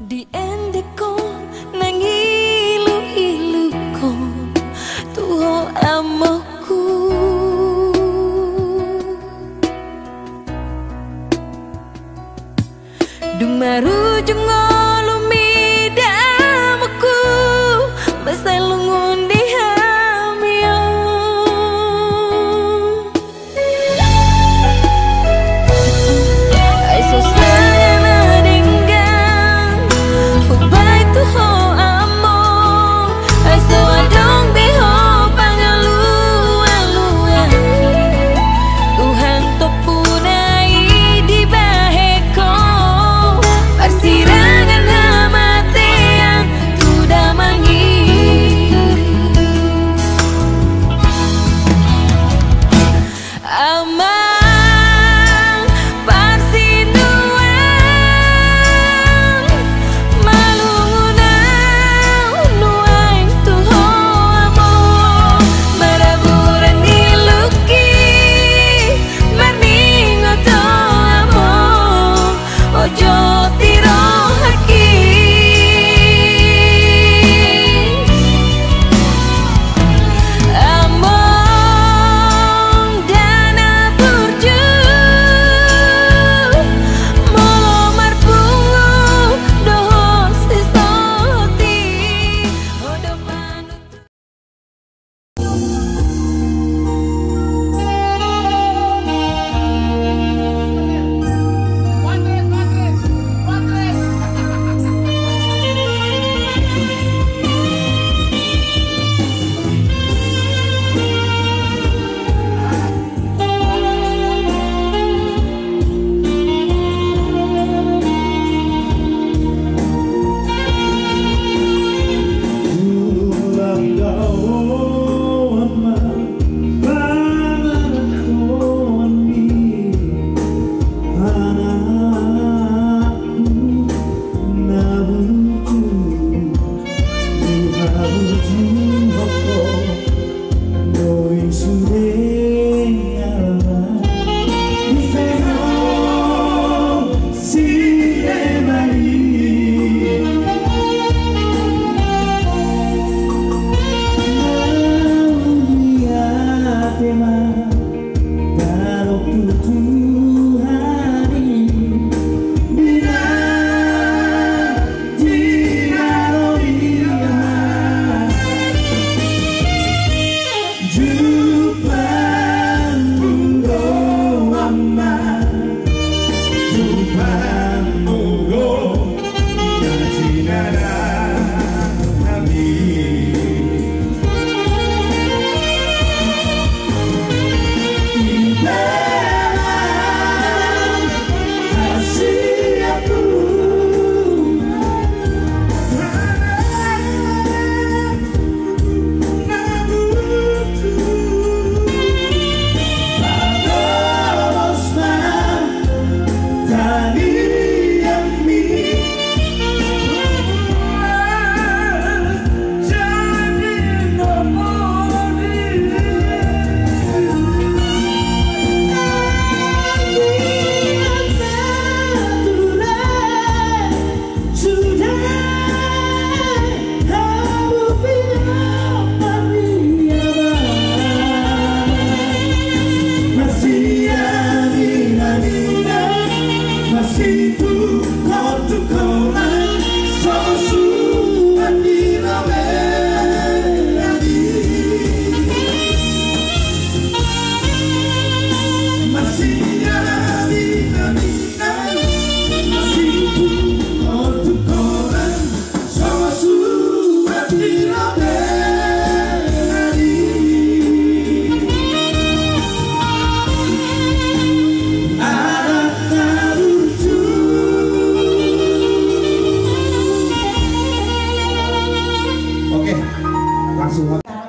Di endeko nang ilu-ilu ko tuho amoku dung marujung ngolumida amoku besai lungun di hamio ai so sayang adinggang hubai tuho amo ai so adong beho pangalu alu Tuhan topunai di baheko persirangan hamatean sudah mangi amang parsinuan malungunau nuaing tuho amo maraburan diluki marningoto amo ojo tiro haki among dana burju molo marpungu doho sesoti odo manut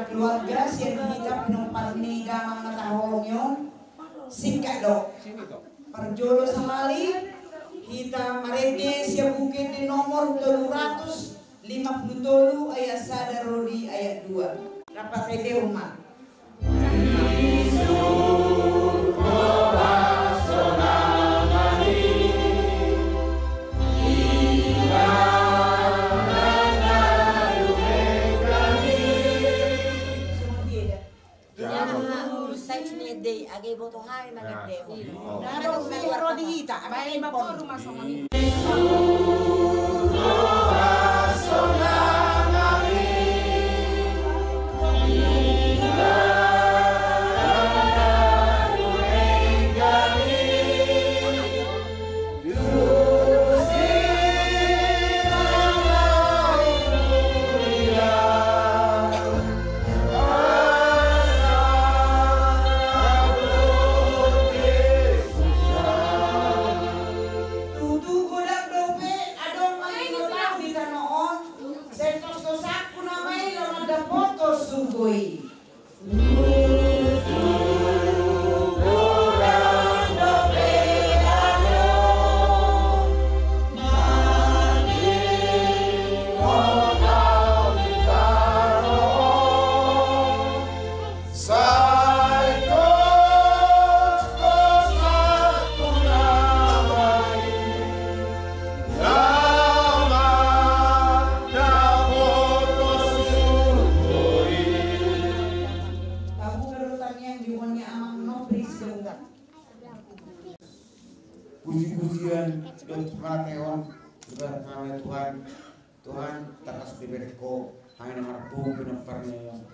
keluarga siang kita penumpang ni gamang nataholongyo singkat dok perjolo samali kita marede siang bukit di nomor 357 ayat sadarodi ayat 2 rapat ede umat Sonamani, Ada usia rodi hita, baik bapak rumah sama. Puji-pujian dan pengalaman kepada Tuhan. Tuhan takas diberko hanya marpu penamparnya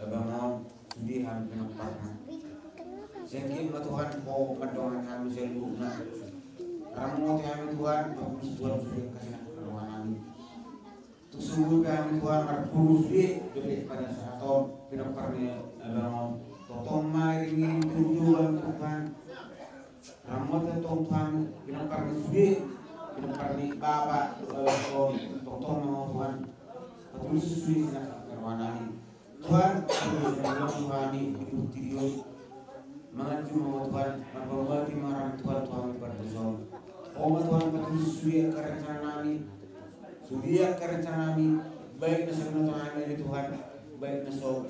abangon dihan penamparnya. Sehingga Tuhan mau mendoakan kami seluruhnya. Ramu kami Tuhan Tuhan sudah kasih pertolongan. Tusungguh kami Tuhan marpu sudah pada saat penamparnya abangon. Totong mai ingin tujuan Tuhan. Ramot tong Tuhan pinaparni sudi pinaparni baba tong mau Tuhan patulis sudi na karwanani Tuhan Tuhan ini mengaju mau Tuhan membawati marang Tuhan berdoa Tuhan patulis sudi karencanani sudi karencanani baik na Tuhan dari Tuhan baik na Tuhan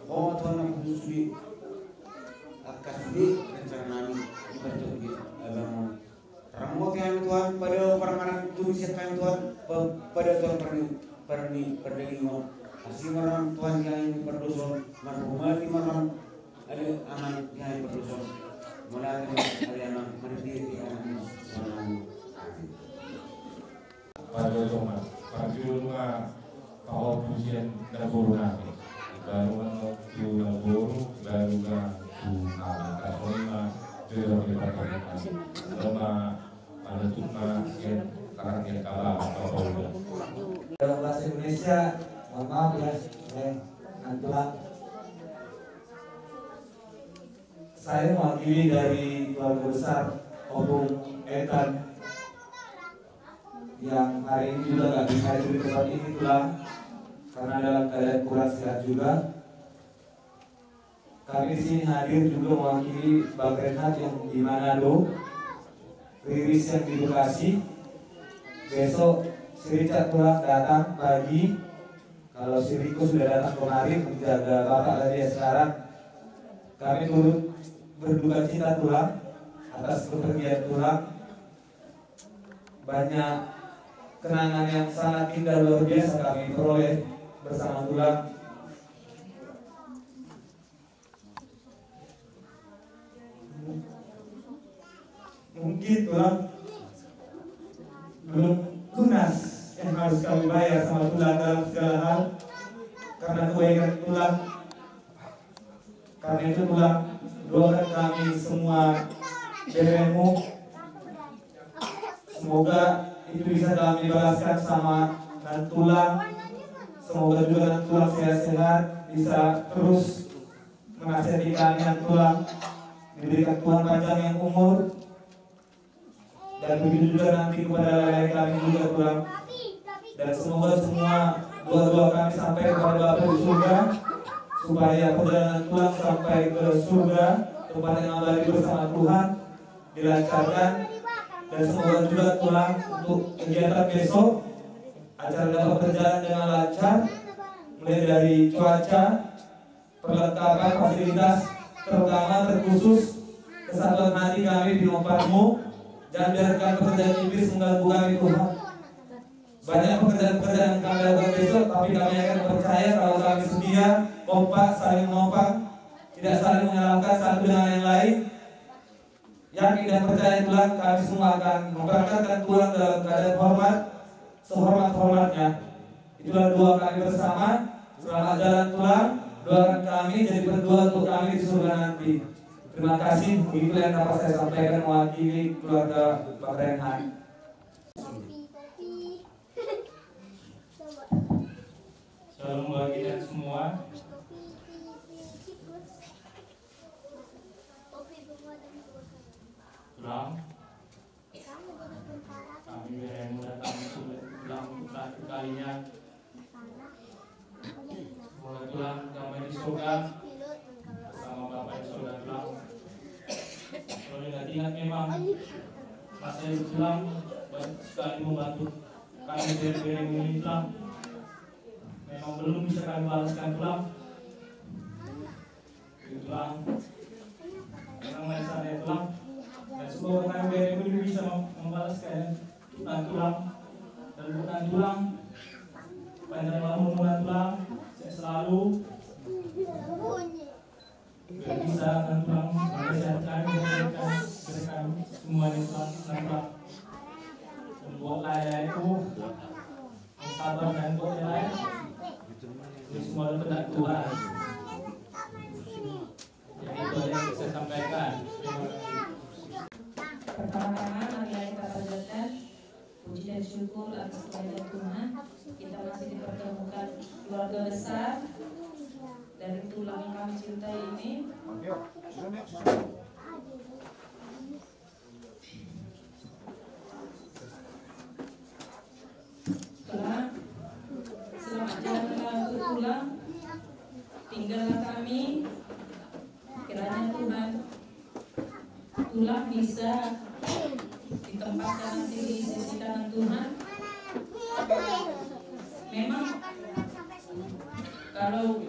patulis sudi kasih rencana kami dibentuk di dalam ramot yang Tuhan pada permanen tulis kami Tuhan pada Tuhan perlindungan kasih marang Tuhan yang berdosa menghormati marang ada aman yang berdosa mulai dari anak berdiri anak pada Tuhan perjulungan kau pujian dapurna baru waktu dapur baru Kasolima Jero Departemen Loma Alatuma Sen Karangnya Kala Kapolda. Dalam bahasa Indonesia, mohon maaf ya, Antulang. Saya mewakili dari keluarga besar Obung Etan yang hari ini juga nggak bisa hadir di tempat ini Tulang karena dalam keadaan kurang sehat juga. Kami di sini hadir juga mewakili Bang Renhat yang di Manado, Riris yang di Bekasi. Besok si Richard pulang datang pagi. Kalau si Riko sudah datang kemarin menjaga bapak tadi sekarang. Kami turut berduka cita Tulang atas kepergian Tulang. Banyak kenangan yang sangat indah luar biasa kami peroleh bersama Tulang. Mungkin Tulang belum lunas yang harus kami bayar sama Tulang dalam segala hal karena kebaikan Tulang. Karena itu Tulang, doakan kami semua BRMU, semoga itu bisa kami balaskan sama dan Tulang. Semoga juga Tulang sehat-sehat, bisa terus menasihati kami dan Tulang, diberikan Tuhan panjang yang umur. Dan begitu juga nanti kepada lain kami juga Tulang. Dan semoga semua doa-doa kami sampai kepada Bapa di surga, supaya perjalanan Tulang sampai ke surga, tempat yang abadi bersama Tuhan, dilancarkan. Dan semoga juga Tulang untuk kegiatan besok acara dapat berjalan dengan lancar, mulai dari cuaca, perlengkapan fasilitas, terutama terkhusus kesatuan hati kami di Lompatmu. Dan biarkan pekerjaan iblis mengganggu kami Tuhan. Banyak pekerjaan-pekerjaan yang kami lakukan besok, tapi kami akan percaya kalau kami setia, kompak, saling menopang, tidak saling menyalahkan satu dengan yang lain, yakin dan percaya tulang kami semua akan memberangkatkan tulang dalam keadaan hormat, sehormat-hormatnya. Itulah doa kami bersama. Selamat jalan tulang. Doakan kami jadi berdua untuk kami di surga nanti. Terima kasih. Begitu yang dapat saya sampaikan mewakili keluarga Pak Renhan. Salam bagi kita semua. Tulang. Kami yang datang tulang terakhir kalinya. Semoga tulang damai di surga bersama Bapak di surga tulang. Kalau ingat memang masa hidup tulang banyak sekali membantu kami beri ini tulang. Memang belum bisa kami balaskan tulang. Tulang. Memang masanya tulang. Dan semoga kami beri ini bisa membalaskan tulang dan bukan tulang. Panjang umur tulang selalu bisa tulang sehat kami berikan semua tulang membuat layak itu sabar dan buat yang lain itu semua kehendak Tuhan. Jadi itu yang saya sampaikan. Terima kasih. Pertama-tama marilah kita panjatkan puji dan syukur atas kehadiran Tuhan. Kita masih dipertemukan keluarga besar dari tulang yang kami cintai ini. Tulang, selamat jalan untuk tulang. Tinggallah kami. Kiranya Tuhan, tulang bisa ditempatkan nanti di sisi kanan Tuhan. Memang kalau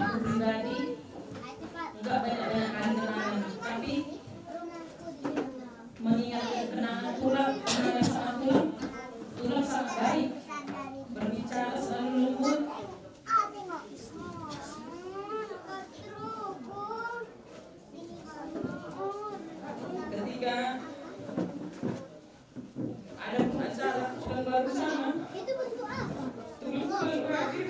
aku pribadi enggak banyak kenangan, tapi mengingat kenangan tulang sama tulang sangat baik, berbicara selalu lembut. Ketika ada pengacara yang baru sama, tulang berakhir.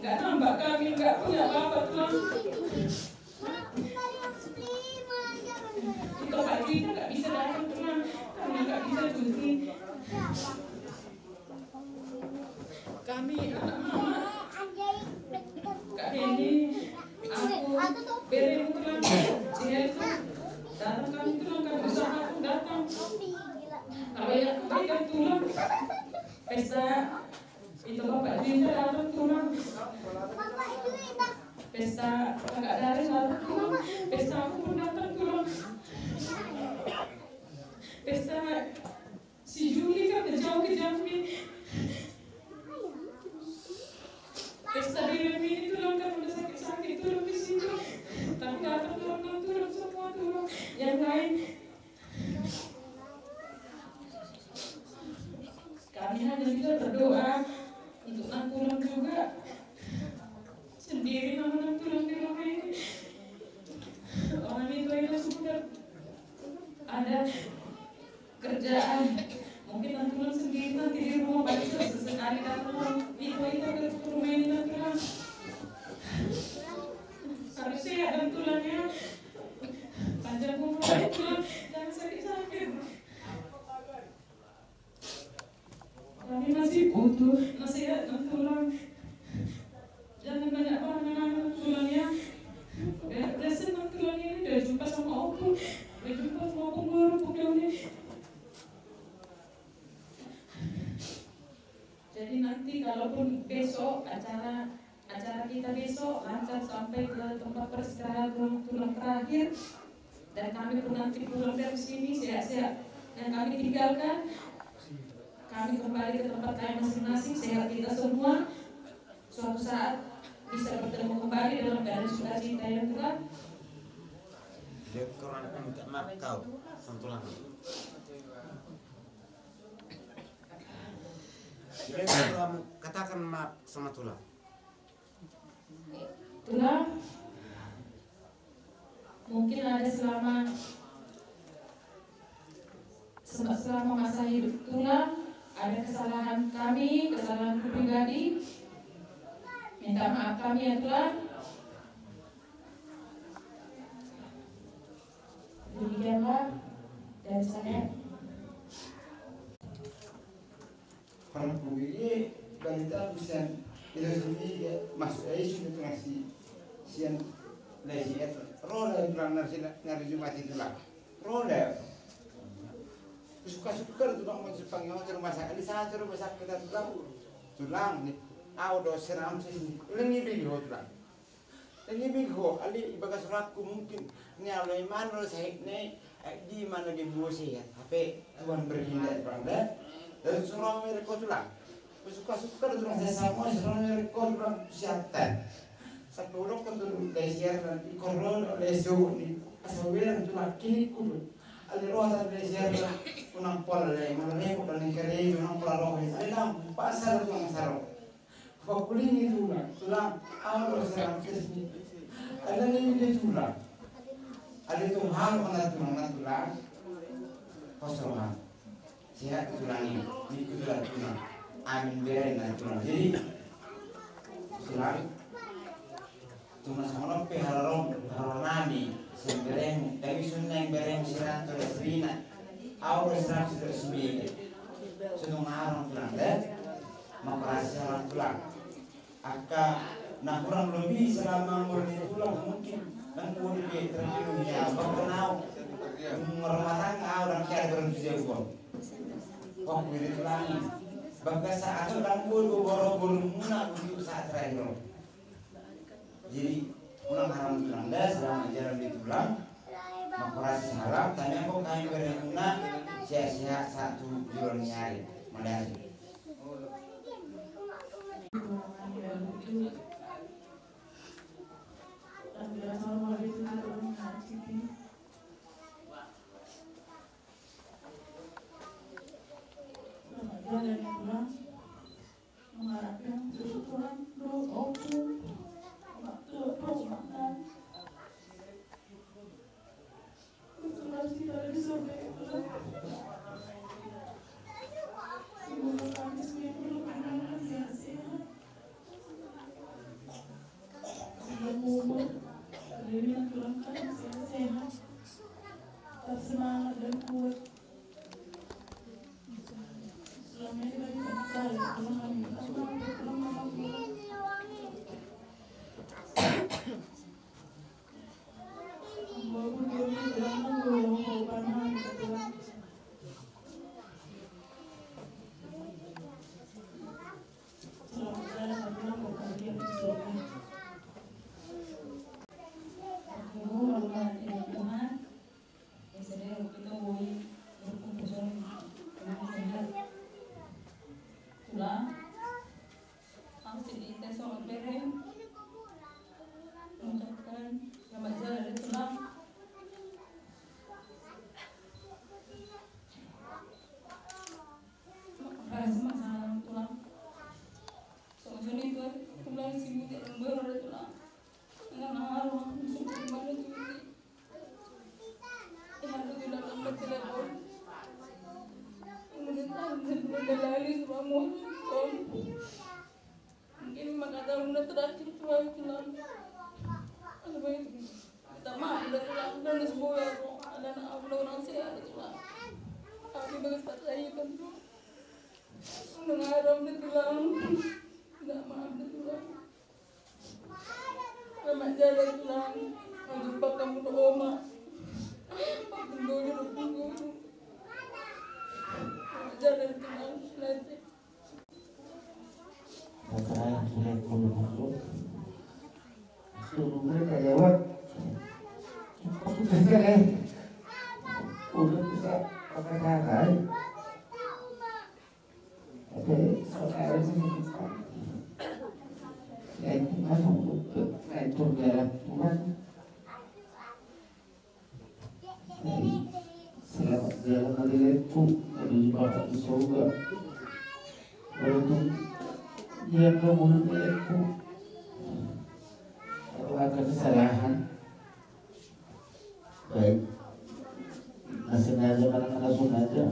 Gak nampak kami, gak punya apa-apa tulang. Kita pagi kita gak bisa datang tulang, kami gak bisa cuti. Kami anak mama, Kak Hendy, aku beri tulang, dia itu datang kami tulang, kami bersama aku datang. Kalau yang kebaikan tulang, pesta itu Bapak Dinda datang tulang, pesta Kakak Darin datang tulang, pesta aku pun datang tulang, pesta si Juli kan jauh ke Jambi, pesta Dewi ini tulang kan udah sakit-sakit tulang di situ, tapi datang tulang semua tulang yang lain. Kami hanya bisa berdoa untuk tulang juga sendiri, namun tulang di rumah ini orang itu yang sudah ada kerjaan, mungkin tulang sendiri nanti di rumah baca sesekali datang itu ke rumah ini tulang harus sehat dan tulangnya panjang umur tulang jangan sakit-sakit. Kami masih butuh nasihat dan tulang. Jangan banyak pandangan tulangnya. Udah senang tulang ini, udah jumpa sama Opung, udah jumpa sama Opung baru ini. Jadi nanti kalaupun besok acara kita besok lancar sampai ke tempat peristirahatan tulang terakhir, dan kami pun nanti pulang dari sini sehat-sehat yang kami tinggalkan. Kami kembali ke tempat kami masing-masing, sehat kita semua. Suatu saat bisa bertemu kembali dalam keadaan sukacita yang Tuhan. Dia kurang minta maaf kau, santulan. Dia kurang kata katakan maaf sama tulang. Tulang, mungkin ada selama masa hidup tulang ada kesalahan kami, kesalahan pribadi. Minta maaf kami ya Tulang. Demikianlah dari saya. Orang ini balita bisa tidak sendiri masuk aja sudah ngasih sian lagi roda bilang nari jumat itu lah roda suka tulang masuk panggil rumah sakit di sana rumah sakit kita tulang nih do seram sih lengi bigo tulang lengi bigo ali bagas suratku mungkin ni alai mana saya nih di mana di busi ya tapi Tuhan berhindat bangda dan semua mereka tulang suka tulang saya sama semua mereka tulang siatan sepuluh keturunan desiar dan koron lesu ni asawiran tulang kini kudu ali roda desiar unang pola le malare dan kere unang pola roh alam pasar tulang sarong Fakulini tulang awal serang kesini. Ada ni dia tulang. Ada tu hal mana tulang kosongan. Sihat tulang ini tulang. Amin berin dan tulang. Jadi tulang sama pe harorani sembereng dari sunnah bereng sirat terus rina. Awal serang sudah sembilan. Sedang arang tulang deh. Makrasi orang tulang. Nah kurang lebih selama murni tulang mungkin dan kemudian terjadinya berkenau merumah orang kaya berjuang pun. Waktu itu tulangi. Bahkan saat itu dan boro-boro muna begitu saat terakhir. Jadi ulang haram tulang dah selama ajaran di tulang. Makrasi haram. Tanya kok kami bermuna sia-sia satu jual nyari mandari. Semangat dan kuat. Selama ini bagi saya, mungkin makanya terakhir tulang minta maaf udah tulang dan semua ada orang sehat tulang kami bagus tak saya kan mengarang di tulang nggak maaf di tulang remaja di tulang mau jumpa kamu ke oma tunggu remaja dari tulang nanti Masalah sudah masuk, suruh mereka lewat. Aku bisa udah bisa pakai kakak. Tapi saudara ini yang masuk ke itu dalam Tuhan. Selamat jalan hariku menuju Bapak di surga. Walaupun yang kemudianku kalau ada kesalahan baik nggak sengaja mana nggak sengaja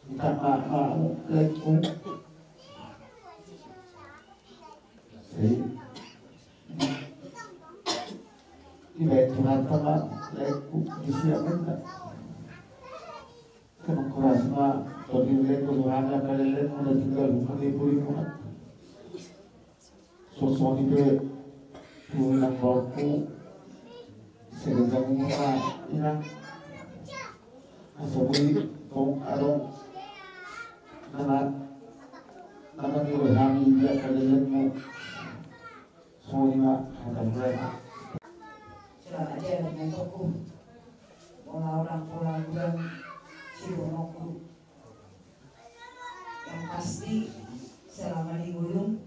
minta maaf laiku baik Tuhan teman laiku disiapkan tak kena keras mah bagi laiku Tuhan kalian udah tinggal pulih-pulih sosok itu pulang bauku segala muka ina asal kong arong nama diwehami dia kalian mo semua ada mereka selamat jalan dengan toko orang pulang Cibonoku yang pasti selama di gunung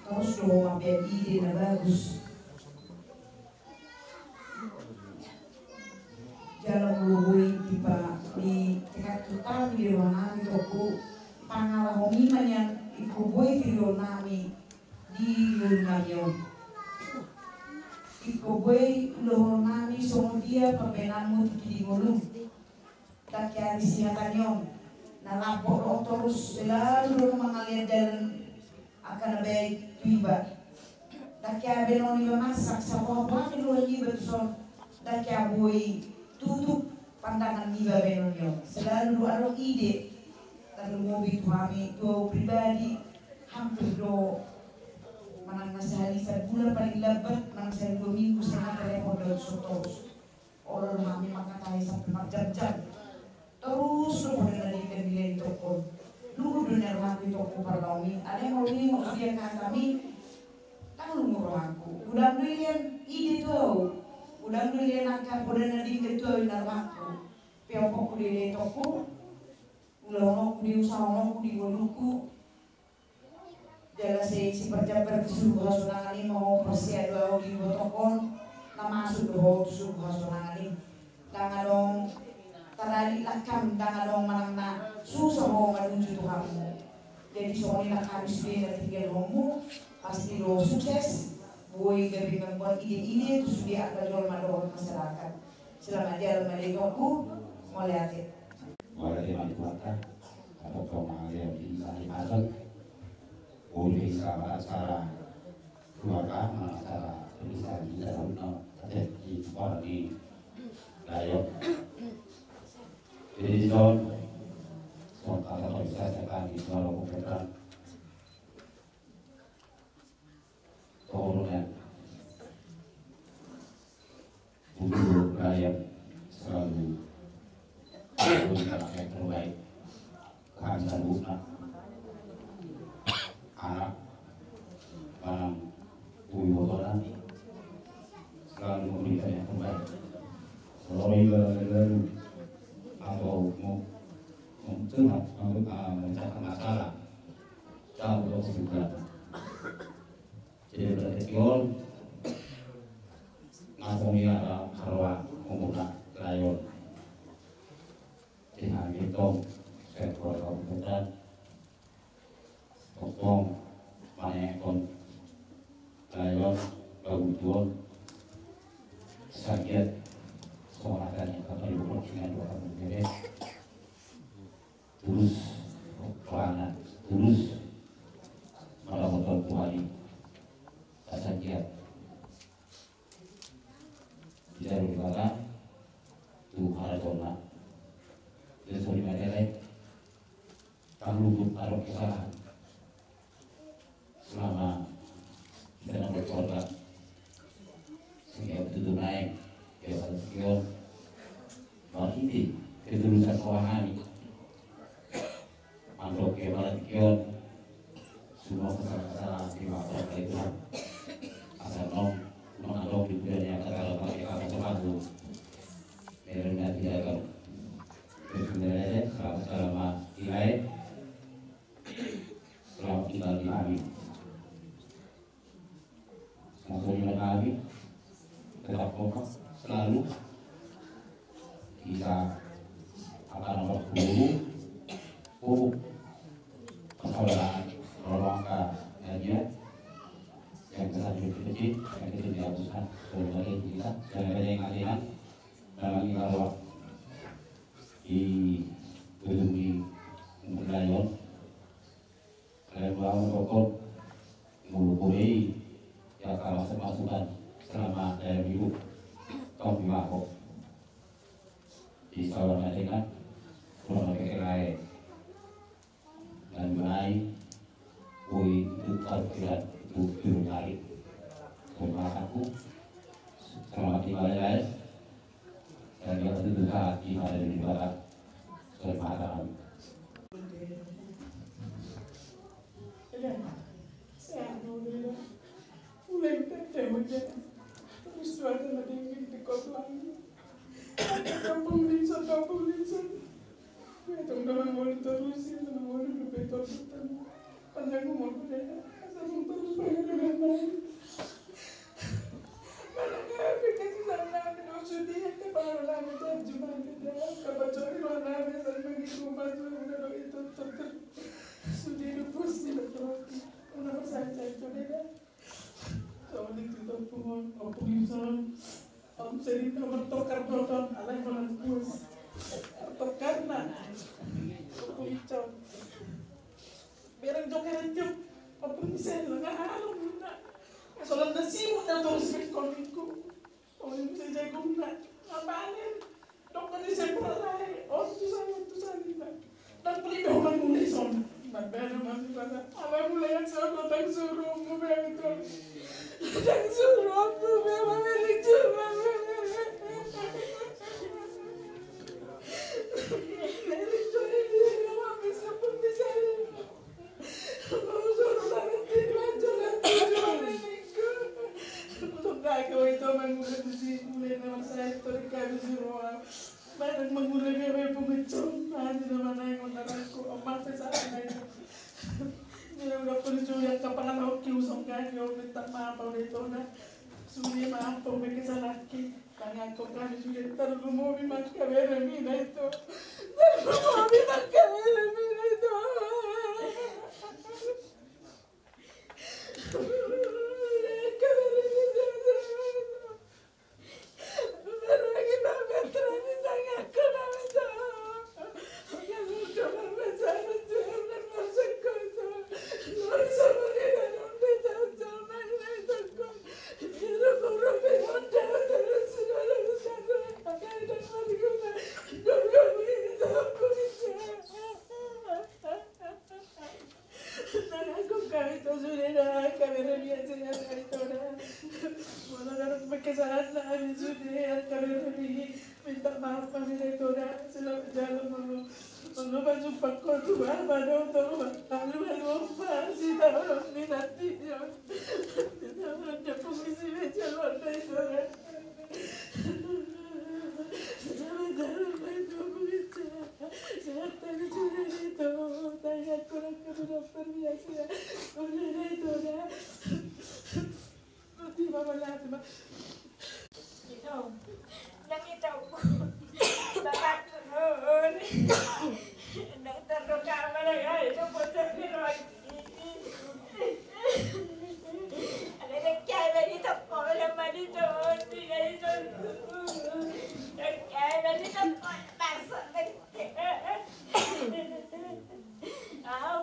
terus doa biar ide na bagus jalan meluhui di tingkat utang di rumah nami toko pangalahomiman yang ikuboy di rumah nami di rumah nami ikuboy loho nami songo dia pembenamu di gunung tak kaya siakan yon nalapok terus selalu mengalir dan akan baik tiba. Dakia benon yo masak sama apa dulu lagi betul. Dakia boy tutup pandangan tiba benon yo. Selalu ada ide kalau mau kami tuh pribadi hampir do manang sehari sebulan paling lebat manang sehari 2 minggu setengah telepon terus. Orang kami makan tahi sampai 4 jam. Terus lo boleh dari toko. Lu dunia aku toko parlami, ada yang mau ini mau dia kami, kan lu ngurus aku. Udah belian ide tuh, udah belian akar, udah nanti gitu inar aku. Piopok di toko, ulang di usaha di gunungku. Jelas si perjabat suruh hasunangan ini mau persia dua di toko, nama suruh hasunangan ini, jangan dong. Tarali lakam dengan dong manang susah mau menuju Tuhanmu. Jadi soalnya kami sudah tinggal homo pasti lo sukses. Boy gabi membuat ide-ide terus dia akan jual madon masyarakat. Selamat jalan melengokku mulai akhir. Mulai dari mana atau kemarin di sana boleh sama acara keluarga acara bisa di dalam di sekolah di Layok. Jadi John, kalau bisa saya di dalam komputer, turunnya, dulu gaya selalu menggunakan yang terbaik, kehancuran guna, anak, barang, tujuan selalu memberikan yang terbaik. Kalau lalu atau mau curhat untuk memecahkan masalah jauh lebih berat. Jadi berarti kion ngasomi ada harwa pemuda layon dengan hitung sektor komputer topong manekon layon bagutuan sakit seorang yang kata ibu dengan dua beres tulus pelana tulus merawat kuali sasakiat tidak berkata Tuhan tolak jadi sorry materi tak luput taruh kesalahan selama kita berkorban sehingga betul naik ya sekian ini ketulusan keuangan mangrove kebalan kion semua kesalahan di mata itu asal non adok di dunia kata pakai kata sepatu mereka tidak akan sebenarnya selama ilai selama tinggal di kami maksudnya kami tetap kompak selalu kita akan nomor 10 Tidak itu Birunari Bermataku selamat tinggal guys dan yang terdekat di mana di barat Bermataku mulai terus suatu lagi di kota kampung Linson itu udah mau terus itu mau betul panjang mau berada asal terus pengen dengan baik mana pikir sana ada sudah itu baru lagi terjemah kita kebacori mana bisa begitu maju udah itu sudah terus tidak una passaggio dia sono di tutto opposition serita bertokar proton alai malan kuas tokarna opposition berang jokaran jum opposition nga halong na solan na simu na to sa komiko solan bisa jago na abalin dokter di sekolah tu sana dan pelibah mulai son Madana mami pada ala mulai yang sama tak suruh mu begitu tak suruh mu mami lecur mami lecur ini mami sepun bisa mau suruh lagi jalan mami sudah kau itu mengulai di mulai nama saya terkait suruh barang mengulai bebe pengecom ada mana yang menanganku emak pesan itu dia udah perlu yang kapan aku usung kan yo minta maaf oleh itu na sudah maaf pemikir salaki tangan kau kan sudah terlalu mau bimak kabel mina itu terlalu mau bimak kabel mina itu minta maaf kami direktora selalu jalan lalu baju pakko tua pada untuk lalu masih tahu minati tidak ada komisi meja luar direktora jalan itu bicara saya tadi sudah itu tanya kurang ke dokter biasa oleh direktora tiba malam nakita ko dapat noon nagtaro kamera ito po sa Pinoy ano nagkaya dito ko naman ito bigay ito nagkaya dito ko paso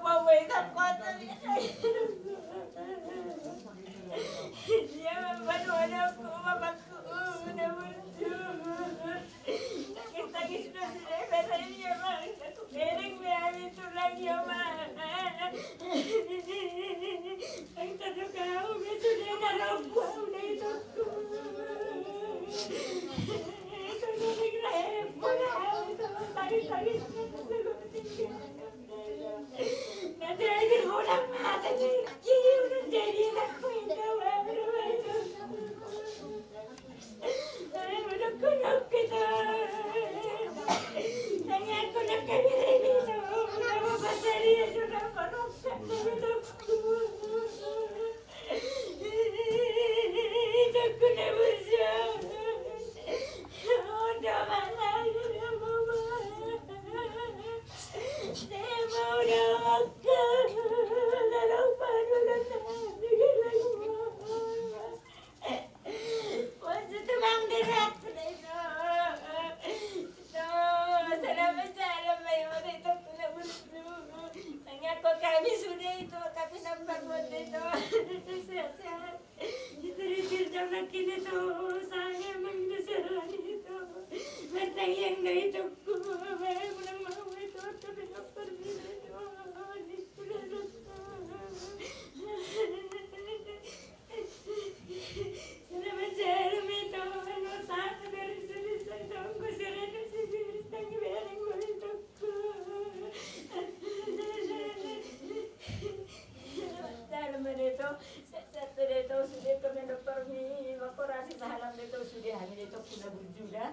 pawit ako dia membantu aku mamaku namun nangis sudah berani mak aku bereng berani tulang ya mak ang tanong kau sudah narok udah itu sudah nagrep tagis nanti lagi ulang mata jadi udah jadi aku itu udah kunok kita tanya kunok kami ini udah pasari sudah kunok itu kunok bisa udah mana udah mama saya mau makan lalu baru waktu tu bang derak itu salamat mayo itu punya tanya kok kami sudah itu kami nampak buat itu sehat itu ritir jangan kini tu saya mengdesaran itu bertang yang itu pulang mau itu tapi dokter bilang itu sudah berjuda.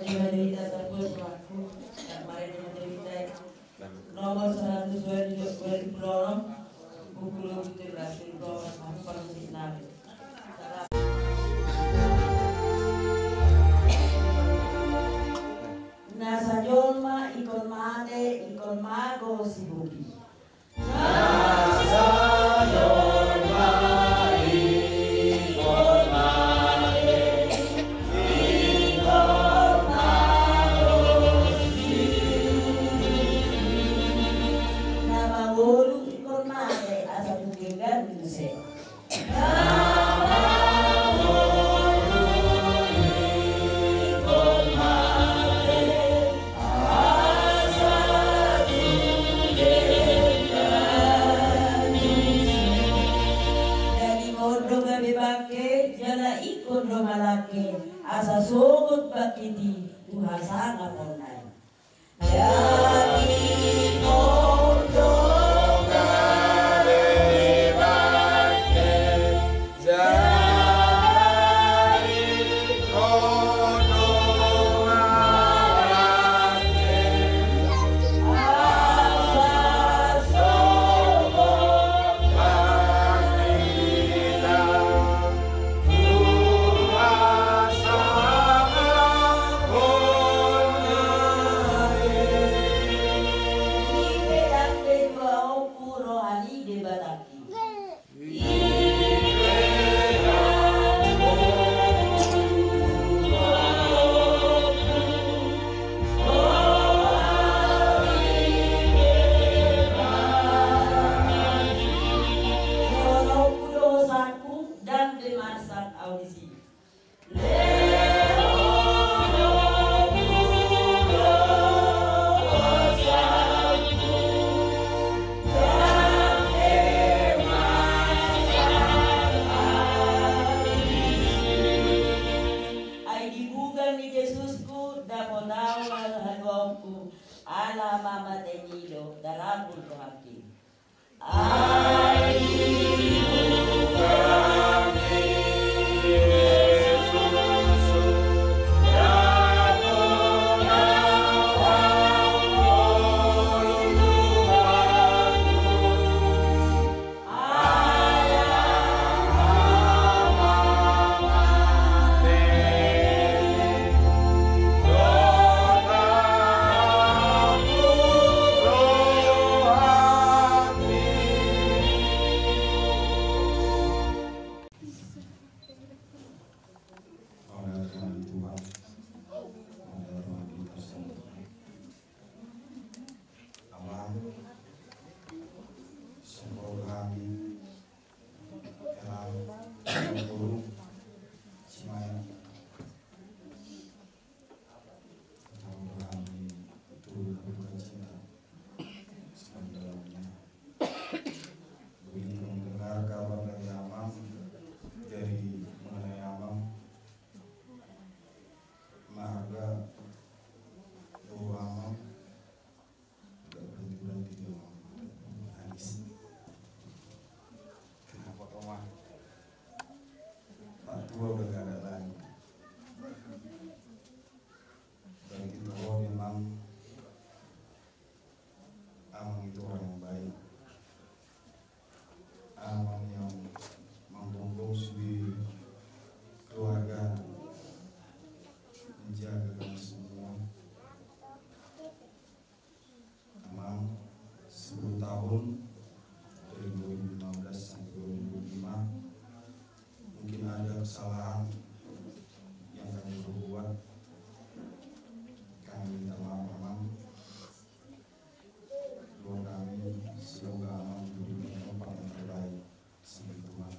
Cerita tersebut selaku kemarin cerita nomor 120 buku lebih berhasil persinar. Nasa jolma ikon mate ikon mago si buki. Nasa jolma ikon mate ikon mago si buki. Nama guru ikon mate asa bukigan se. Asa sugut bakiti tuhasa ngaponai. Kesalahan yang kami berbuat, kami minta maaf Amang. Doa kami semoga Amang diberikan tempat yang terbaik sampai Tuhan.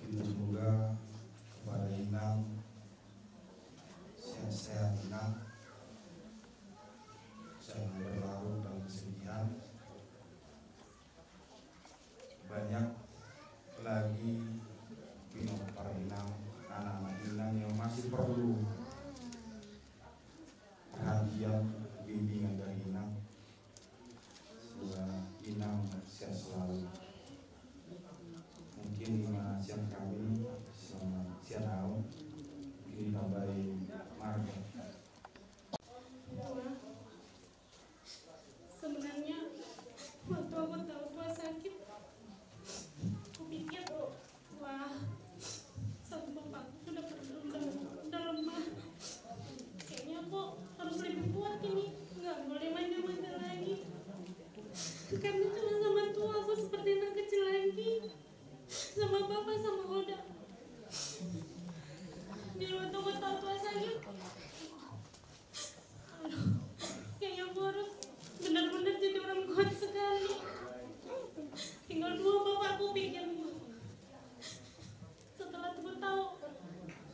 Kita semoga kepada Inang sehat-sehat Inang, jangan berlarut dalam kesedihan. Banyak lagi para Inang, anak-anak Inang yang masih perlu perhatian, bimbingan dari Inang. Semoga Inang sehat selalu. Mungkin lima siang kami selama siang tahun ini tambahin marga. Sebenarnya waktu aku tahu tua sakit, aku pikir wah, satu bapak sudah lemah. Kayaknya aku harus lebih kuat ini, nggak boleh manja-manja lagi. Karena cuma sama tua aku seperti anak kecil lagi, sama bapak sama Oda. Di waktu aku tahu tua sakit, aduh, kayaknya aku harus benar-benar jadi orang kuat sekali. Tinggal dua bapak aku pikir. Setelah aku tahu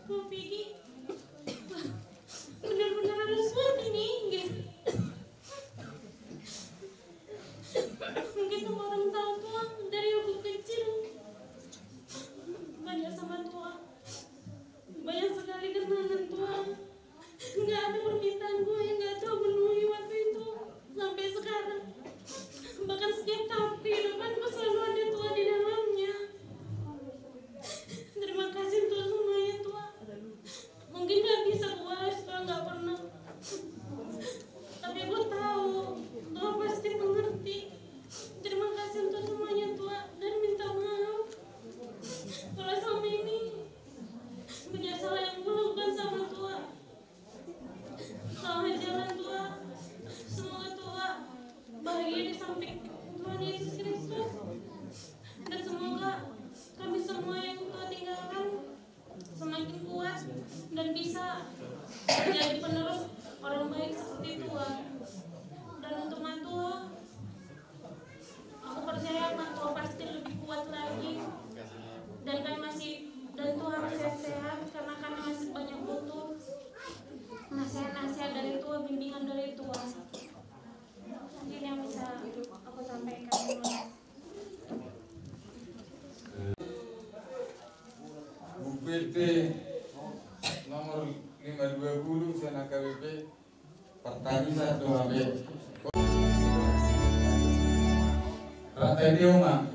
mau pergi, benar-benar harus kuat ini, gitu. Mungkin semua orang tahu tua dari aku kecil banyak sama tua, banyak sekali kenangan tua. Nggak ada permintaan gue yang nggak tahu memenuhi waktu itu sampai sekarang. Bahkan setiap tahun kehidupanku selalu ada tua di dalamnya. jadi penerus orang baik seperti Tuhan. Dan untuk mantua, aku percaya mantua pasti lebih kuat lagi. Dan kami masih, dan Tuhan harus sehat-sehat karena kami masih banyak butuh nasihat-nasihat dari Tuhan, bimbingan dari Tuhan. Mungkin yang bisa aku sampaikan. PT nomor 520 Sena KWP Pertani 1 HB Rantai Dioma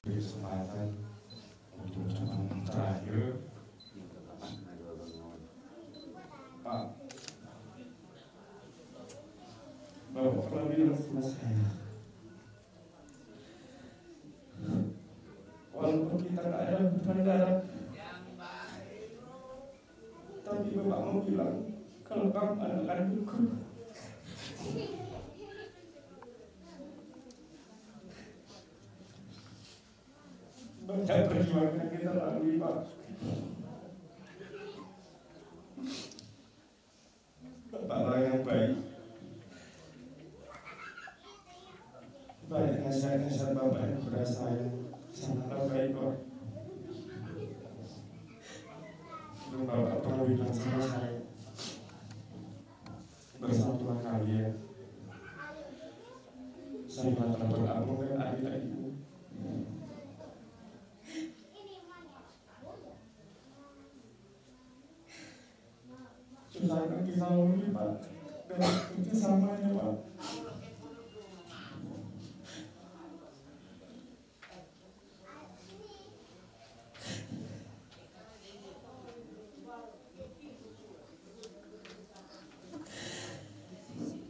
kesempatan untuk ucapan terakhir. Bapak pernah bilang sama saya, walaupun kita nggak ada hubungan darah, tapi Bapak mau bilang kalau kamu anak kandungku. Banyak perjuangan kita lalui, Pak. Bapak orang yang baik. Banyak nasihat-nasihat Bapak yang berasa yang sangatlah baik, Pak. Bapak pernah bilang sama saya, bersatulah kalian. Saya telah bergabung dengan adik-adikmu. saya kaki sama ini Pak, dan kerjasamanya Pak.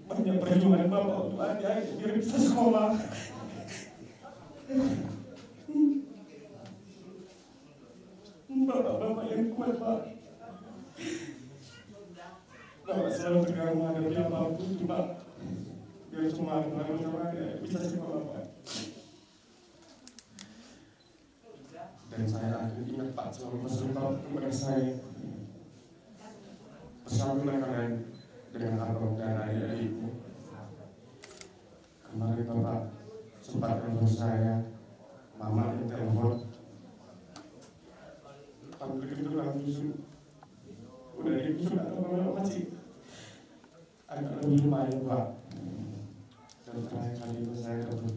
Banyak perjuangan Bapak untuk adik-adik biar bisa sekolah. Bapak-bapak yang kuat Pak. Bapak selalu tegar menghadapi apapun Pak. Biar semua anak-anak bisa sekolah Pak. Dan saya akan ingat Pak selalu pesan Bapak kepada saya. Bersama kalian dengan abang dan adik-adikku. Kemarin Bapak sempat telepon saya, Mama yang telepon. Aku begitu langsung udah sudah masih agak lebih lumayan Pak. Dan terakhir kali itu saya dapat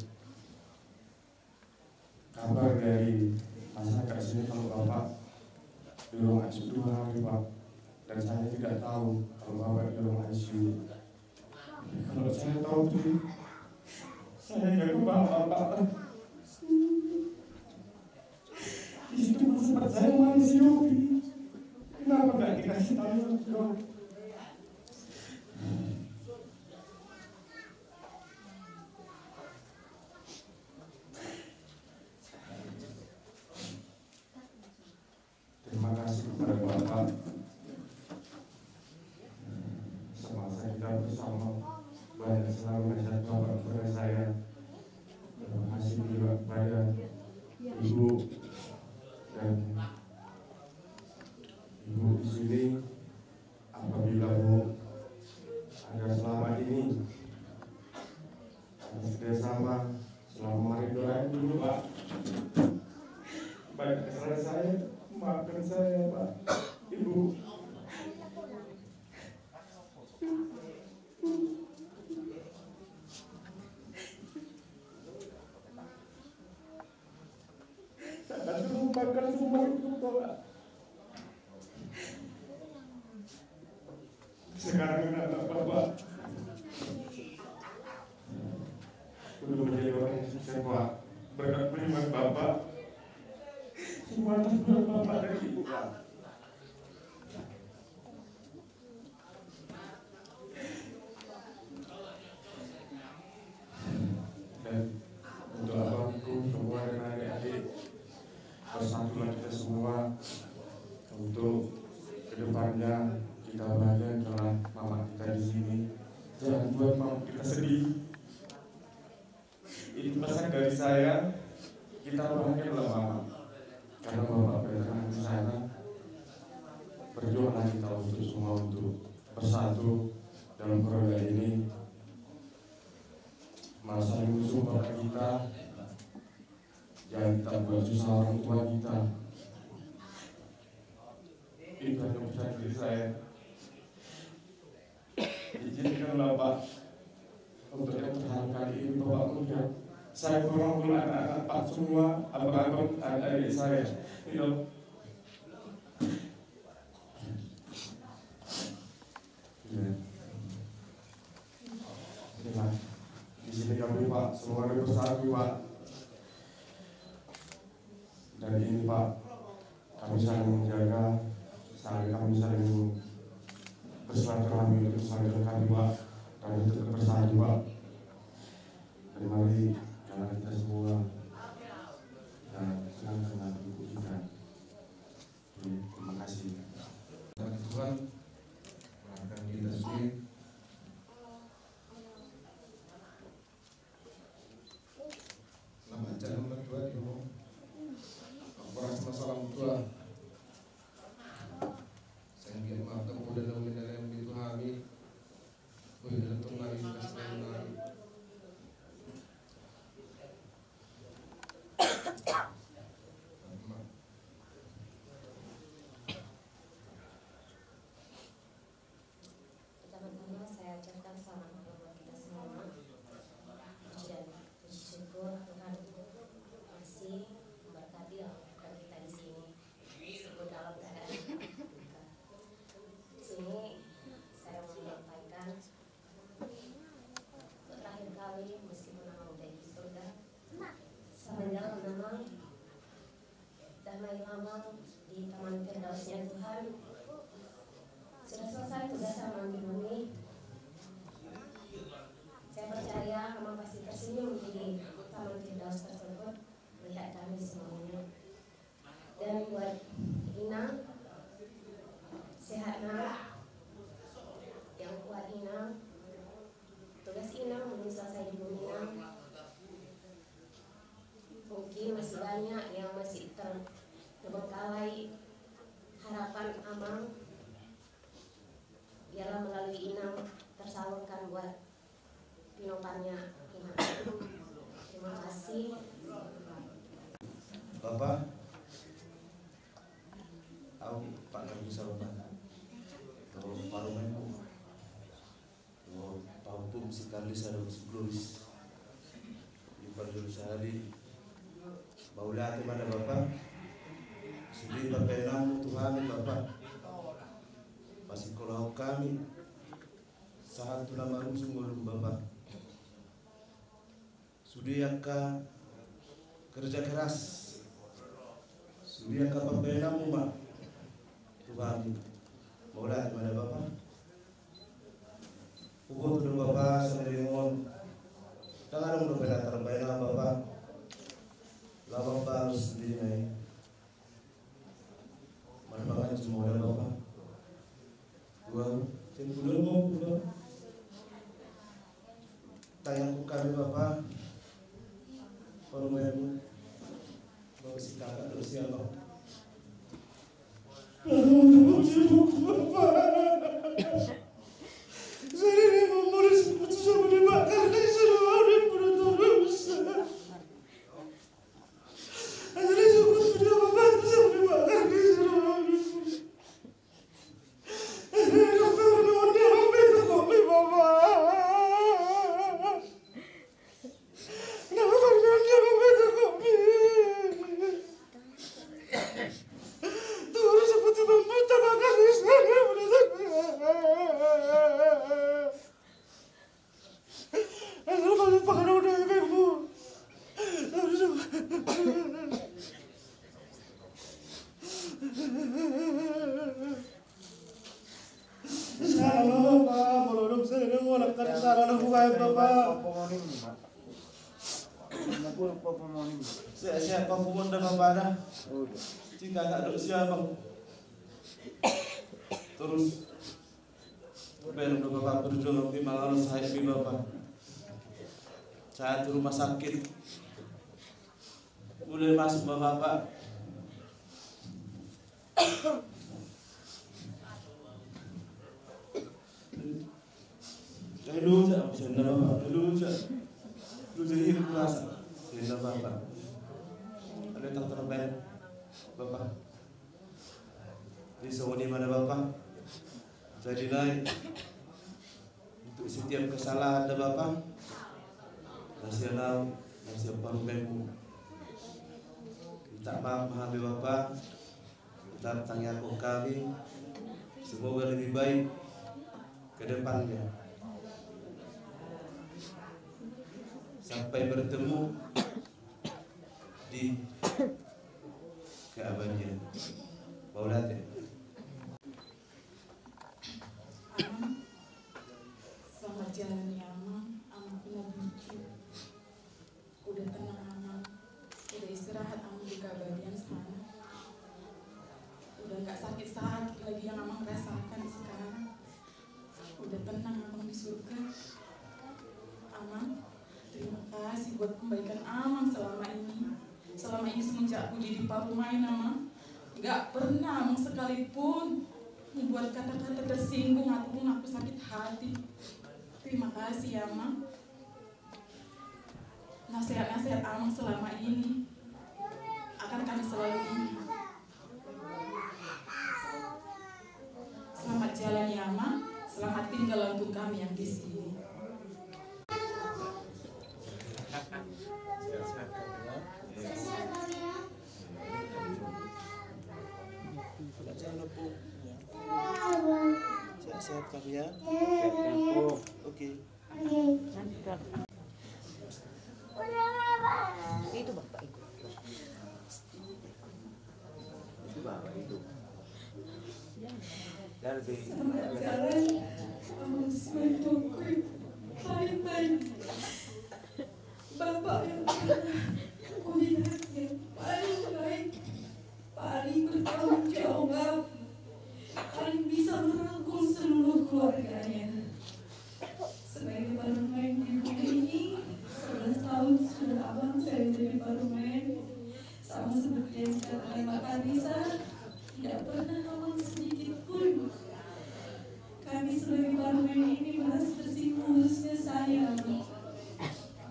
kabar dari masyarakat sini kalau Bapak di ruang ICU 2 hari Pak. Dan saya tidak tahu kalau Bapak di ruang ICU. Kalau saya tahu tuh saya nggak lupa Bapak. Di situ sempat saya mengisi Yopi. Kenapa nggak dikasih tahu Yopi? Terima kasih kepada Bapak. Semasa kita bersama banyak selalu nasihat Bapak kepada saya. Terima kasih juga kepada Ibu dan Ibu di sini. Apabila Bu ada selama ini kerjasama selama mari doain dulu Pak. Banyak kesalahan saya, maafkan saya Pak. Ibu. Saya akan lupakan semua itu Pak. Sekarang anak Bapak untuk menjadi orang yang sukses Pak. Berkat beriman Bapak, semua atas Bapak dan Ibu Pak. Dan untuk abangku semua dan adik-adik, bersatulah kita semua untuk kedepannya. Kita bahagia karena mama kita di sini. Jangan buat mama kita sedih. Itu pesan dari saya. Kita bahagia lah mama. Karena bapak berjalan di sana. Berjuanglah kita untuk semua untuk bersatu dalam keluarga ini. Masa musuh bapak kita. Jangan kita buat susah orang tua kita. Itu hanya pesan dari saya. Izinkanlah Pak untuk yang terakhir kali ini Bapak melihat saya merangkul anak-anak Pak semua, abang-abang adik-adik saya. Di sini kami Pak, semua bersatu Pak. Dan ini Pak, kami saling menjaga, kami saling bersilaturahmi untuk saling dekat Pak, dan untuk bersatu Pak. Dan mari jangan kita semua dan senang dengan ibu kita. Terima kasih. Tuhan akan kita sendiri. Selamat jalan berdua di rumah. Orang sama salam tua. Saya maaf kamu dan namun dalam itu kami. Boleh datang lagi kasih lagi. Amang, damai Amang di Taman Firdausnya Tuhan. Sudah selesai tugas Amang di bumi. Saya percaya Amang pasti tersenyum di Taman Firdaus tersebut melihat kami semuanya. Dan buat Inang, sehat nak, yang kuat Inang. Tugas Inang belum selesai di bumi Inang. Mungkin masih banyak yang masih terbengkalai harapan Amang. Biarlah melalui Inang tersalurkan buat pinopannya Inang. Terima kasih. Bapak, aku Pak Ngerti Sarupan, kalau parlemenku, kalau tahu sekali saya gloris, di pada sehari, baulah kepada Bapak, sudi berpenamu Tuhan Bapak, masih kalau kami, saat tulah marum sungguh Bapak, sudi akan kerja keras, sudi akan berpenamu Mak. Tuhan, maulah kepada Bapak. Ugo tu Bapak sendirian, jangan berbeda terbaiklah Bapak. Lawang harus sendiri. Mana semua ada Bapak. Tuhan, cemburu mau pulang. Tayangku kami Bapak. Permainmu, Bapak si kakak terus siapa? Saya ini memoris putus sama dibakar dari seluruh hari terus. Jadi suku sudah membantu sama dibakar dari seluruh hari. Dokter menemukan dia itu kopi Bapak. Kenapa dia itu kopi? Tuh seperti membuta bakar di sana. Ayo balik pakai udah ibu. Salam Bapak, bolong saya mau nakar saran aku kayak Bapak. Siapa pun dah Bapak dah. Jika tak ada siapa, terus belum Bapak berjuang di malam saya di Bapak. Saya di rumah sakit, mulai masuk Bapak. Saya dulu saja, saya Bapak. Dulu jadi kurasa, saya Bapak. Ada yang terbaik, Bapak. Di semua di mana Bapak? Jadi naik untuk setiap kesalahan ada Bapak. Nasional, nasional parlemenku. Minta maaf mengambil Bapak. Kita tanya kami. Semoga lebih baik ke depannya. Sampai bertemu di keabadian. Maulat ya. Selamat jalan ya Amang. Amang punya bucu. Udah tenang Amang. Udah istirahat Amang di keabadian sana. Udah gak sakit-sakit lagi yang Amang rasakan sekarang. Udah tenang Amang di surga. Amang, terima kasih buat kebaikan Amang selama ini. Selama ini semenjak aku jadi parumain Amang, gak pernah Amang sekalipun membuat kata-kata tersinggung ataupun aku sakit hati. Terima kasih ya Amang. Nasihat-nasihat Amang selama ini akan kami selalu ingat. Selamat jalan ya Amang. Selamat tinggal untuk kami yang di sini. Sehat kami ya. Oke. Itu Bapak itu. Selamat jalan. Amang semuanya paling-paling. Bapak yang aku lihatnya paling baik, paling bertanggung jawab, paling bisa merangkul seluruh keluarganya. Sebagai parlemen di rumah ini, 11 tahun sudah abang saya jadi parlemen. Sama seperti yang dikatakan Mbak Kanisa, tidak pernah abang sedikit pun kami sebagai parlemen ini merasa tersinggung, khususnya saya.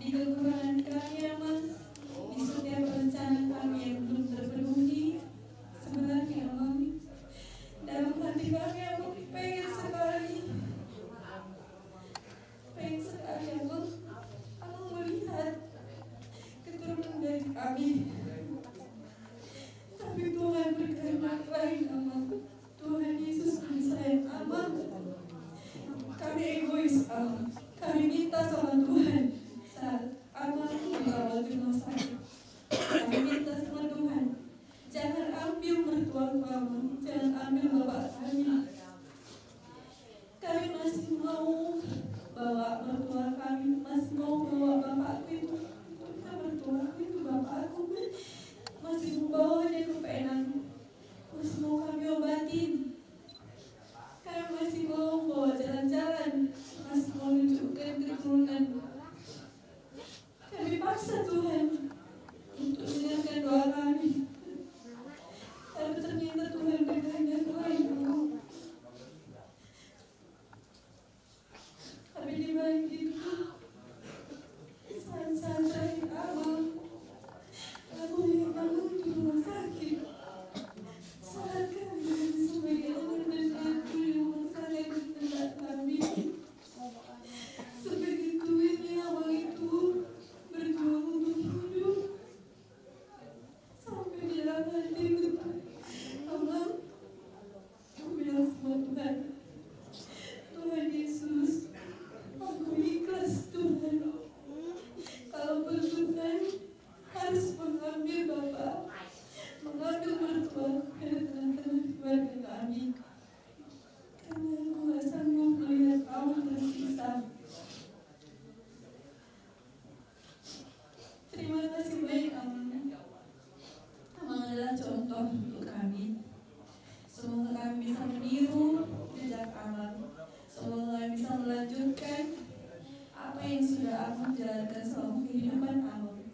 Di kekurangan kami Mas, di setiap rencana kami yang belum terpenuhi, sebenarnya Abang, dalam hati kami Abang pengen sekali Abang melihat keturunan dari kami. Tapi Tuhan berkehendak lain Abang. Tuhan Yesus sayang Abang. Kami egois Abang. Kami minta sama Tuhan saat Abang dibawa ke rumah sakit. Kami minta sama Tuhan, jangan ambil mertuaku Abang, jangan ambil bapak kami. Kami masih mau bawa mertua kami, masih mau bawa bapakku itu. Bukan mertuaku itu bapakku, masih membawanya ke Penang, masih mau kami obatin. Kami masih mau bawa jalan-jalan, masih mau nunjukkan keturunan. Kami paksa Tuhan untuk mendengarkan doa kami. Tapi ternyata Tuhan berkehendak lain. Tapi di balik itu, saat-saat terakhir Abang, aku lihat Abang di rumah sakit. Saat kami sebagai orang dan aku di rumah sakit bertindak kami. Sebegitu ini Abang itu berjuang untuk hidup sampai di dalam hati itu. Abang, aku bilang sama Tuhan, Tuhan Yesus, aku ikhlas Tuhan. Kalau Tuhan harus mengambil Bapak, mengambil mertua dari tengah-tengah keluarga kami, karena aku gak sanggup melihat kamu tersiksa. Terima kasih banyak Abang. Abang adalah contoh untuk kami. Semoga kami bisa meniru jejak Abang. Semoga kami bisa melanjutkan apa yang sudah Abang jalankan selama kehidupan Abang.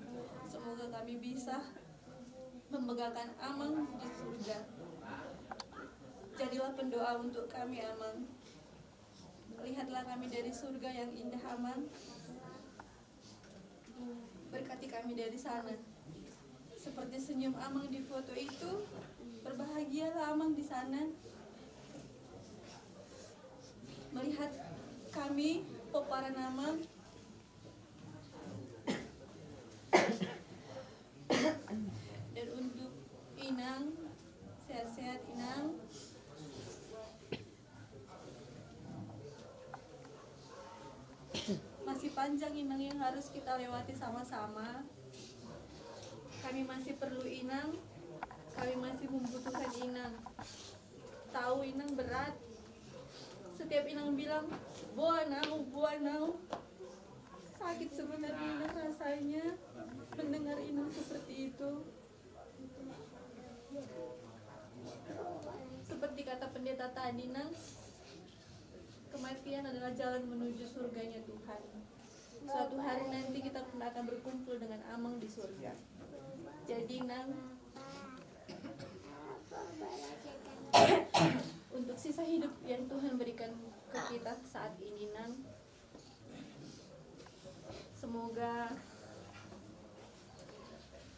Semoga kami bisa memegangkan Abang di surga. Jadilah pendoa untuk kami Abang. Lihatlah kami dari surga yang indah Abang. Berkati kami dari sana. Seperti senyum Amang di foto itu, berbahagialah Amang di sana. Melihat kami, peparan Amang. Dan untuk Inang, sehat-sehat Inang. Masih panjang Inang yang harus kita lewati sama-sama. Kami masih perlu Inang. Kami masih membutuhkan Inang. Tahu Inang berat. Setiap Inang bilang, buanau. Sakit sebenarnya Inang rasanya mendengar Inang seperti itu. Seperti kata pendeta tadi Nang, kematian adalah jalan menuju surganya Tuhan. Suatu hari nanti kita akan berkumpul dengan Amang di surga. Jadi Nang, untuk sisa hidup yang Tuhan berikan ke kita saat ini Nang, semoga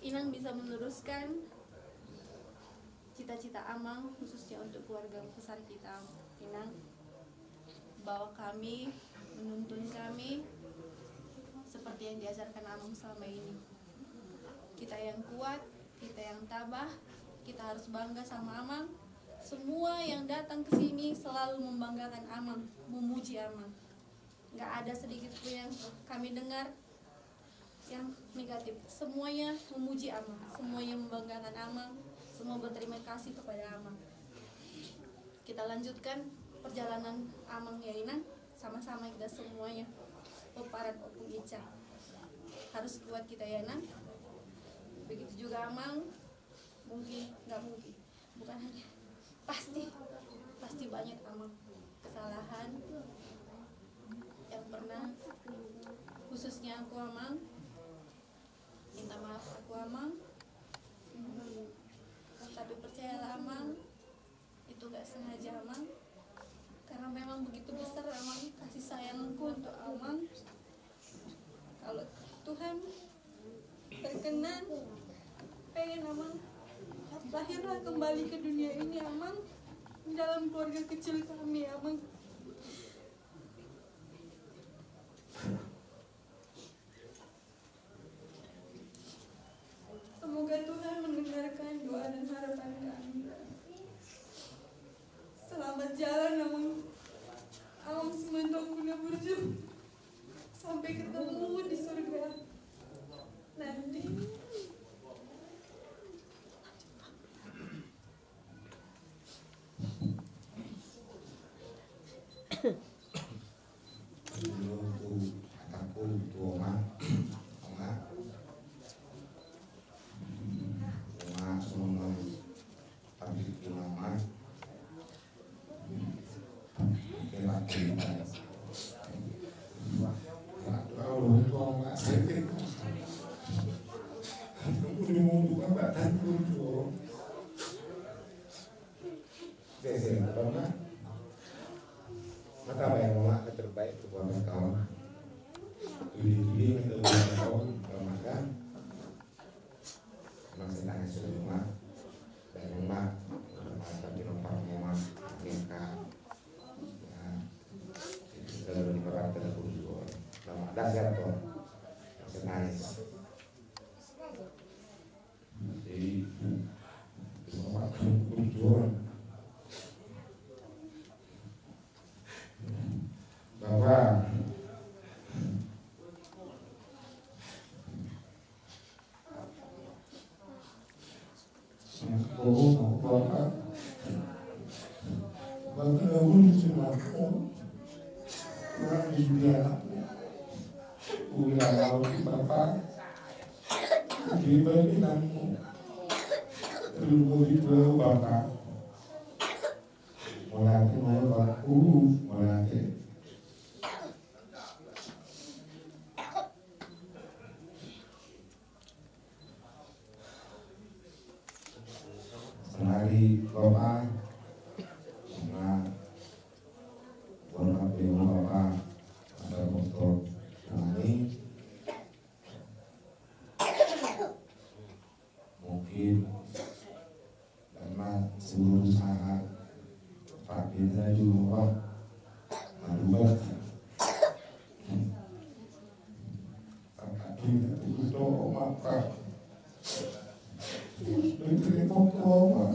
Inang bisa meneruskan cita-cita Amang, khususnya untuk keluarga besar kita. Inang, bawa kami, menuntun kami seperti yang diajarkan Amang selama ini. Kita yang kuat, kita yang tabah, kita harus bangga sama Amang. Semua yang datang ke sini selalu membanggakan Amang, memuji Amang. Gak ada sedikit pun yang kami dengar yang negatif. Semuanya memuji Amang, semuanya membanggakan Amang, semua berterima kasih kepada Amang. Kita lanjutkan perjalanan Amang ya Inang, sama-sama kita semuanya Oparan Opung Ica harus kuat kita ya Inang. Begitu juga Amang, mungkin nggak mungkin, bukan hanya pasti banyak Amang kesalahan yang pernah, khususnya aku Amang, minta maaf aku Amang, tapi percayalah Amang, itu gak sengaja Amang, karena memang begitu besar Amang kasih sayangku untuk Amang. Kalau Tuhan berkenan, pengen Amang lahirlah kembali ke dunia ini Amang, dalam keluarga kecil kami Amang. Semoga Tuhan mendengarkan doa dan harapan kami. Selamat jalan Amang. Amang Simantong Bunda Burju. Sampai ketemu di surga nanti. Terbaik untuk kawan-kawan. Tuli-tuli untuk kawan remaja. Masih nangis di rumah. Dan rumah tapi nomor rumah nikah. Itu kalau diperhatikan dulu. Lama ada siapa? Masih nangis. Jadi rumah tujuan. Bahwa Bapak cuma kurang dia wilayah Bapak diberi namu terlalu itu Bapak melatih melatih hari Bapak nah Bapak Dewa Bapak ada motor ini mungkin karena seluruh saat Pak Bina juga malubat Pak Bina itu doa maka Menteri Papua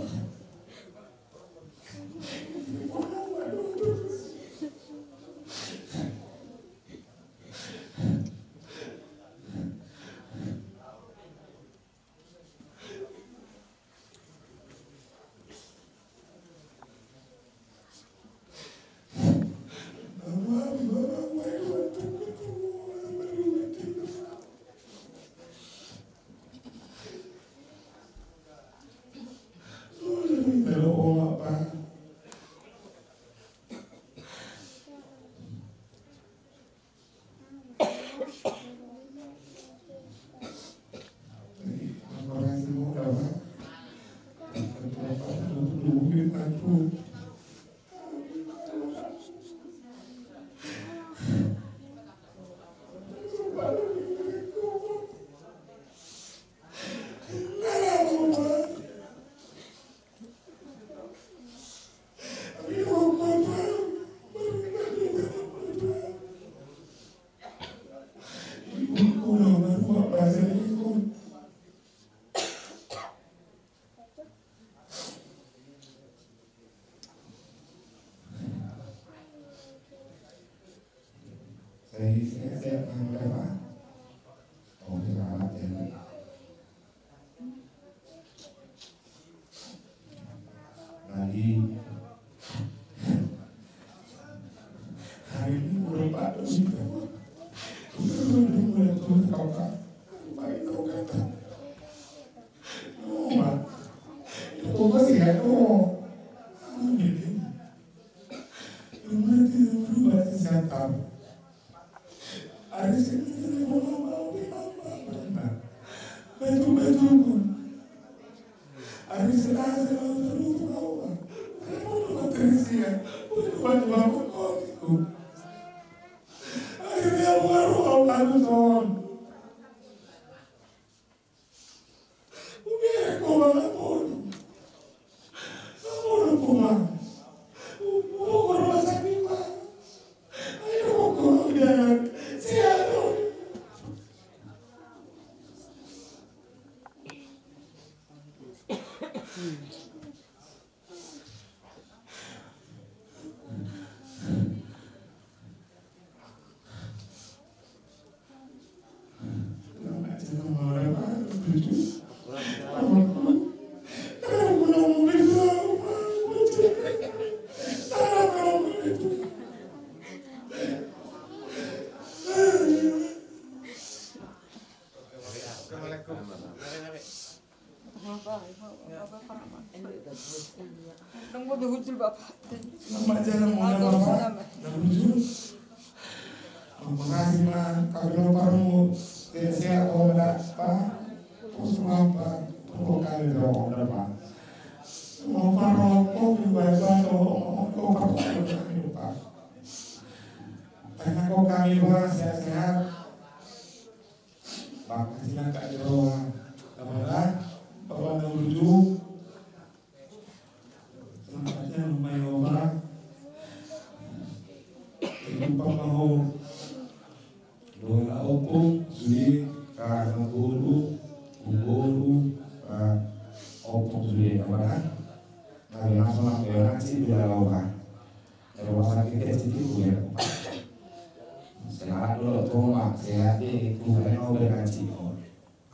saya berapa? Oh, selamat ya. Lagi ya oh ini rumah itu berubah siapa ada sini mau benar betul ada serasa terus awal kamu tersia buat aku akhirnya baru awal son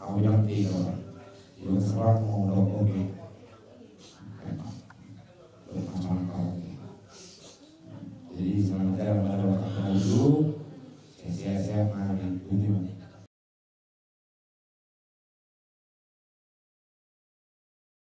Aku yang tidur, yang sekarang mau oke.